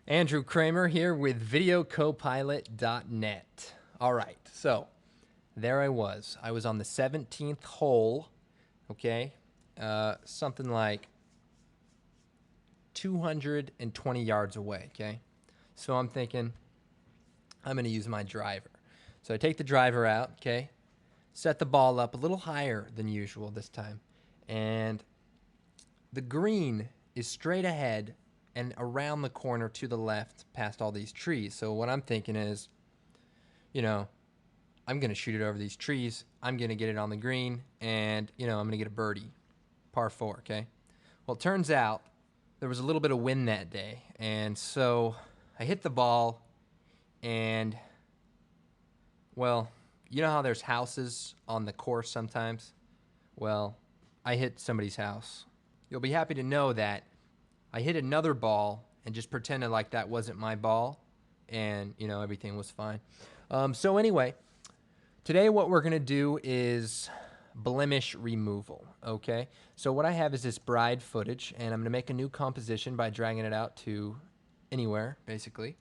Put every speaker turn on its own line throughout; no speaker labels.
Andrew Kramer here with videocopilot.net. All right, so there I was. I was on the 17th hole, okay? Something like 220 yards away, okay? So I'm thinking I'm going to use my driver. So I take the driver out, okay? Set the ball up a little higher than usual this time. And the green is straight ahead and around the corner to the left past all these trees. So what I'm thinking is, you know, I'm going to shoot it over these trees. I'm going to get it on the green and, I'm going to get a birdie. Par 4, okay? Well, it turns out there was a little bit of wind that day. And so I hit the ball and, well, you know how there's houses on the course sometimes? Well, I hit somebody's house. You'll be happy to know that I hit another ball and just pretended like that wasn't my ball, and everything was fine. So anyway, today what we're gonna do is blemish removal. Okay, so what I have is this bride footage, and I'm gonna make a new composition by dragging it out to anywhere, basically.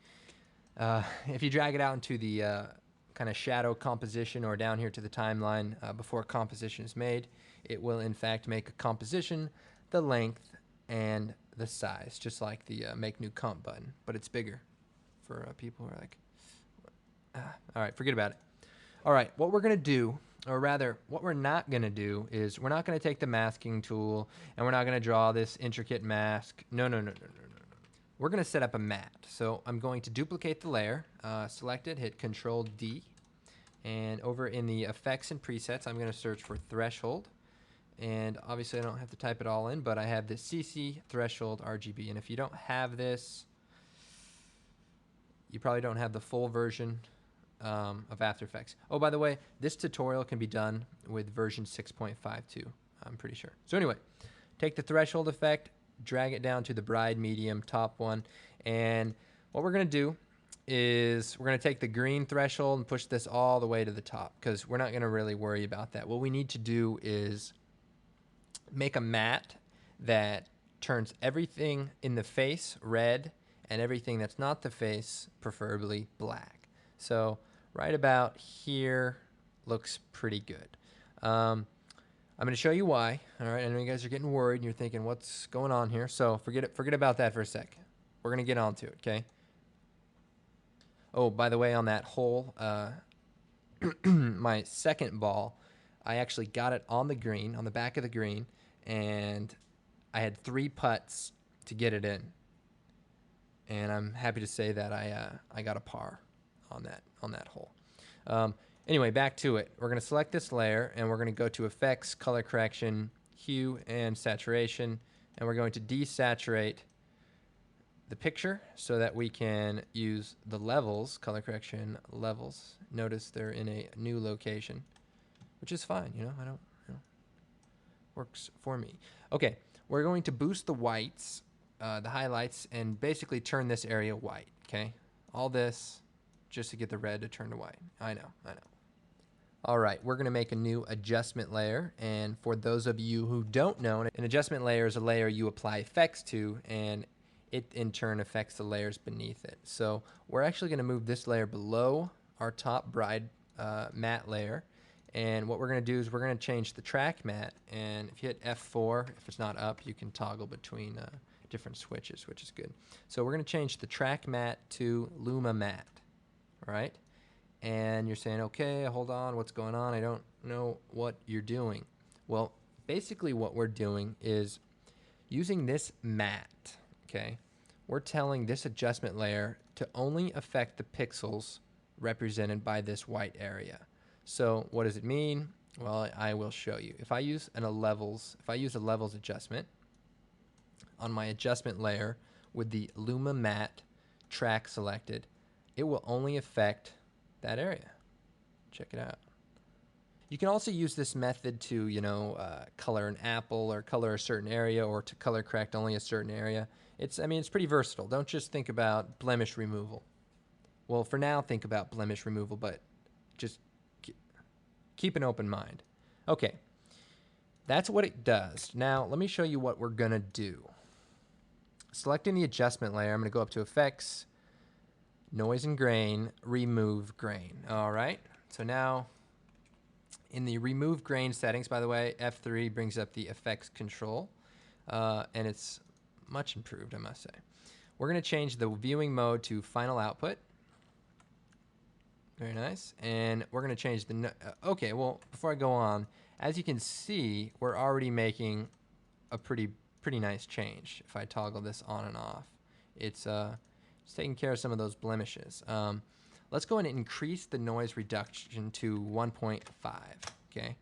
If you drag it out into the kind of shadow composition or down here to the timeline before composition is made, it will in fact make a composition, the length, and the size, just like the make new comp button, but it's bigger for people who are like, all right, forget about it. All right, what we're gonna do, or rather, what we're not gonna do is we're not gonna take the masking tool and we're not gonna draw this intricate mask. No. We're gonna set up a mat. So I'm going to duplicate the layer, select it, hit Control D, and over in the effects and presets, I'm gonna search for threshold. And obviously I don't have to type it all in, but I have this CC threshold RGB. And if you don't have this, you probably don't have the full version of After Effects. Oh, by the way, this tutorial can be done with version 6.52, I'm pretty sure. So anyway, take the threshold effect, drag it down to the bride medium, top one. And what we're gonna do is we're gonna take the green threshold and push this all the way to the top, because we're not gonna really worry about that. What we need to do is make a matte that turns everything in the face red and everything that's not the face preferably black. So right about here looks pretty good. I'm going to show you why. All right, I know you guys are getting worried and you're thinking, what's going on here? So forget about that for a sec. We're going to get onto it, okay? Oh, by the way, on that hole, my second ball, I actually got it on the green, on the back of the green, and I had 3 putts to get it in. And I'm happy to say that I got a par on that hole. Anyway, back to it. We're going to select this layer, and we're going to go to Effects, Color Correction, Hue, and Saturation, and we're going to desaturate the picture so that we can use the levels, color correction levels. Notice they're in a new location, which is fine, I don't, works for me. Okay, we're going to boost the whites, the highlights, and basically turn this area white, okay? All this just to get the red to turn to white. I know. All right, we're gonna make a new adjustment layer, and for those of you who don't know, an adjustment layer is a layer you apply effects to, and it in turn affects the layers beneath it. So we're actually gonna move this layer below our top bride matte layer, and what we're gonna do is we're gonna change the track matte, and if you hit F4, if it's not up, you can toggle between different switches, which is good. So we're gonna change the track matte to Luma matte, all right? And you're saying, okay, hold on, what's going on? I don't know what you're doing. Well, basically what we're doing is using this matte, okay? We're telling this adjustment layer to only affect the pixels represented by this white area. So what does it mean? Well, I will show you. If I use a levels adjustment on my adjustment layer with the Luma matte track selected, it will only affect that area. Check it out. You can also use this method to, color an apple or color a certain area, or to color correct only a certain area. It's pretty versatile. Don't just think about blemish removal. Well, for now, think about blemish removal, but just keep an open mind. Okay, that's what it does. Now, let me show you what we're gonna do. selecting the adjustment layer, I'm going to go up to Effects, Noise and Grain, Remove Grain. All right. So now in the Remove Grain settings, by the way, F3 brings up the effects control, and it's much improved, I must say. We're going to change the viewing mode to Final Output. Very nice. And we're going to change the... okay, well, before I go on, as you can see, we're already making a pretty nice change. If I toggle this on and off, it's taking care of some of those blemishes. Let's go ahead and increase the noise reduction to 1.5. Okay,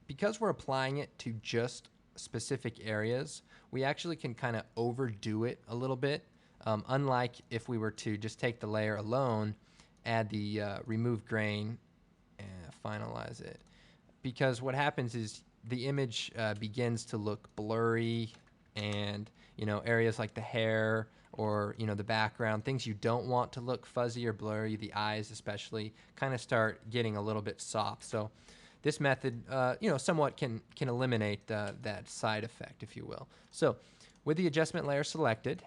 because we're applying it to just specific areas, we actually can kind of overdo it a little bit. Unlike if we were to just take the layer alone, add the remove grain, and finalize it. Because what happens is the image begins to look blurry, and areas like the hair or the background, things you don't want to look fuzzy or blurry, the eyes especially, kind of start getting a little bit soft. So this method somewhat can eliminate that side effect, if you will. So with the adjustment layer selected,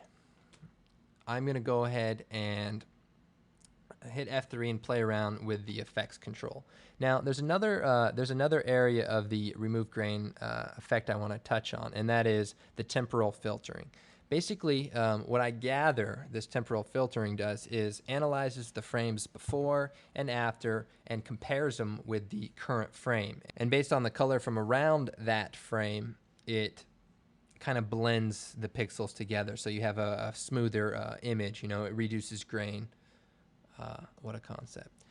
I'm going to go ahead and hit F3 and play around with the effects control. Now, there's another area of the remove grain effect I want to touch on, and that is the temporal filtering. Basically, what I gather this temporal filtering does is analyzes the frames before and after and compares them with the current frame. And based on the color from around that frame, it kind of blends the pixels together, so you have a smoother image. It reduces grain. What a concept.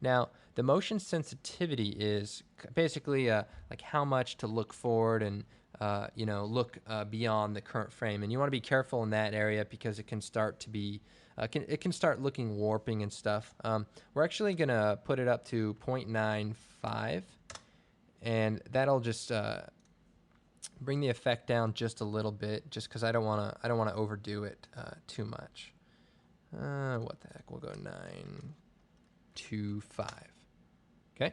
Now, the motion sensitivity is basically like how much to look forward and look beyond the current frame, and you want to be careful in that area because it can start to be it can start looking warping and stuff. We're actually gonna put it up to 0.95, and that'll just bring the effect down just a little bit, just because I don't want to overdo it too much. What the heck? We'll go 925. Okay.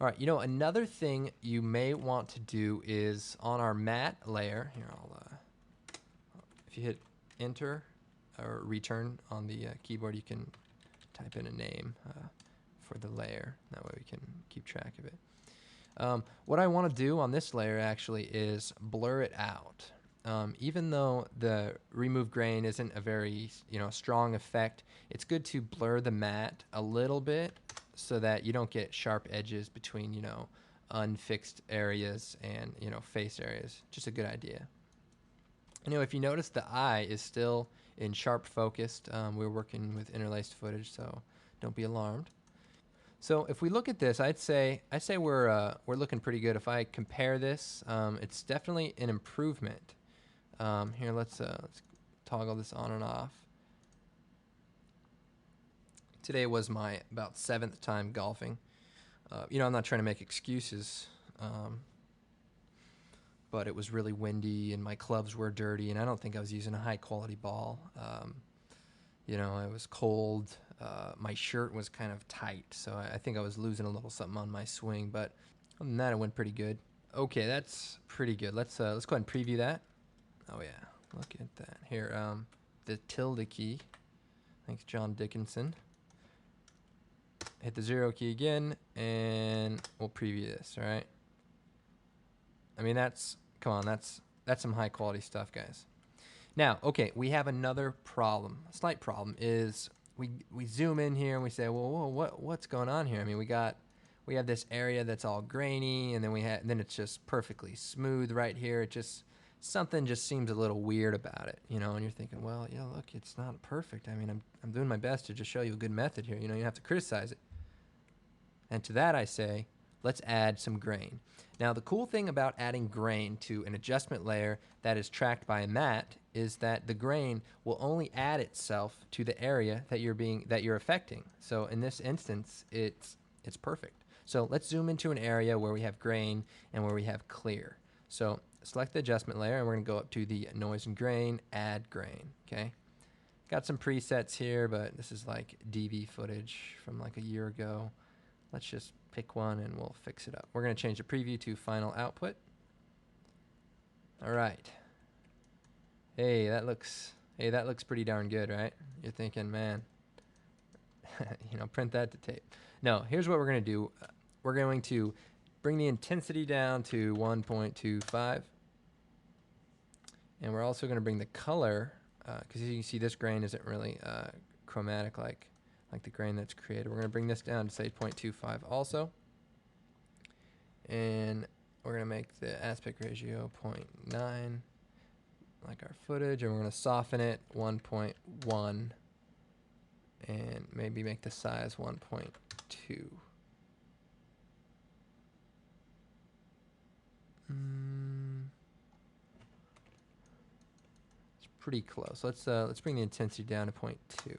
All right. Another thing you may want to do is on our matte layer. Here, if you hit Enter or Return on the keyboard, you can type in a name for the layer. That way we can keep track of it. What I want to do on this layer actually is blur it out. Even though the remove grain isn't a very strong effect, it's good to blur the matte a little bit so that you don't get sharp edges between unfixed areas and face areas. Just a good idea. If you notice, the eye is still in sharp focused. We're working with interlaced footage, so don't be alarmed. So if we look at this, I'd say we're looking pretty good. If I compare this, it's definitely an improvement. Here, let's toggle this on and off. Today was my about 7th time golfing. I'm not trying to make excuses, but it was really windy and my clubs were dirty, and I don't think I was using a high quality ball. It was cold. My shirt was kind of tight, so I think I was losing a little something on my swing. But other than that, it went pretty good. Okay, that's pretty good. Let's go ahead and preview that. Oh yeah, look at that. Here, the tilde key. Thanks, John Dickinson. Hit the 0 key again, and we'll preview this. All right. I mean, that's some high quality stuff, guys. Now, okay, we have another problem. A slight problem is we zoom in here and we say, well, what's going on here? I mean, we have this area that's all grainy, and then it's just perfectly smooth right here. Something just seems a little weird about it, and you're thinking, well, yeah, look, it's not perfect. I mean, I'm doing my best to just show you a good method here. You have to criticize it. And to that I say, let's add some grain. Now, the cool thing about adding grain to an adjustment layer that is tracked by a matte is that the grain will only add itself to the area that you're affecting. So in this instance, it's perfect. So let's zoom into an area where we have grain and where we have clear. So select the adjustment layer, and we're going to go up to the noise and grain, add grain. Okay. Got some presets here, but this is like DV footage from like a year ago. Let's just pick one and we'll fix it up. We're going to change the preview to final output. All right. Hey, that looks pretty darn good, right? You're thinking, man, print that to tape. No, here's what we're going to do. We're going to bring the intensity down to 1.25. And we're also going to bring the color, because you can see this grain isn't really chromatic like the grain that's created. We're going to bring this down to say 0.25 also. And we're going to make the aspect ratio 0.9 like our footage, and we're going to soften it 1.1 and maybe make the size 1.2. It's pretty close. Let's bring the intensity down to 0.2.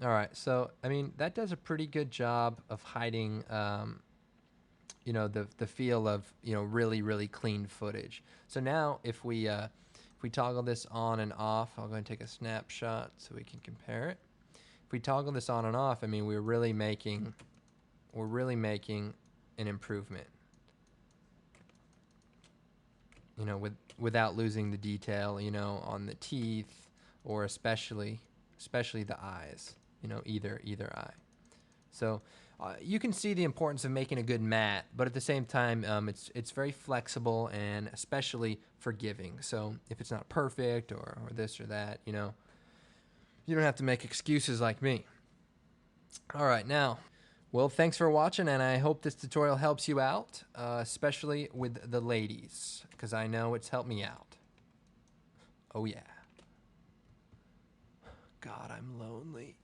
All right, so I mean that does a pretty good job of hiding, the feel of really clean footage. So now if we toggle this on and off, I'll go and take a snapshot so we can compare it. If we toggle this on and off, I mean we're really making an improvement. Without losing the detail, on the teeth, or especially the eyes. Either eye. So you can see the importance of making a good mat, but at the same time, it's very flexible and especially forgiving. So if it's not perfect or this or that, you don't have to make excuses like me. All right, now, well, thanks for watching, and I hope this tutorial helps you out, especially with the ladies, because I know it's helped me out. Oh yeah. God, I'm lonely.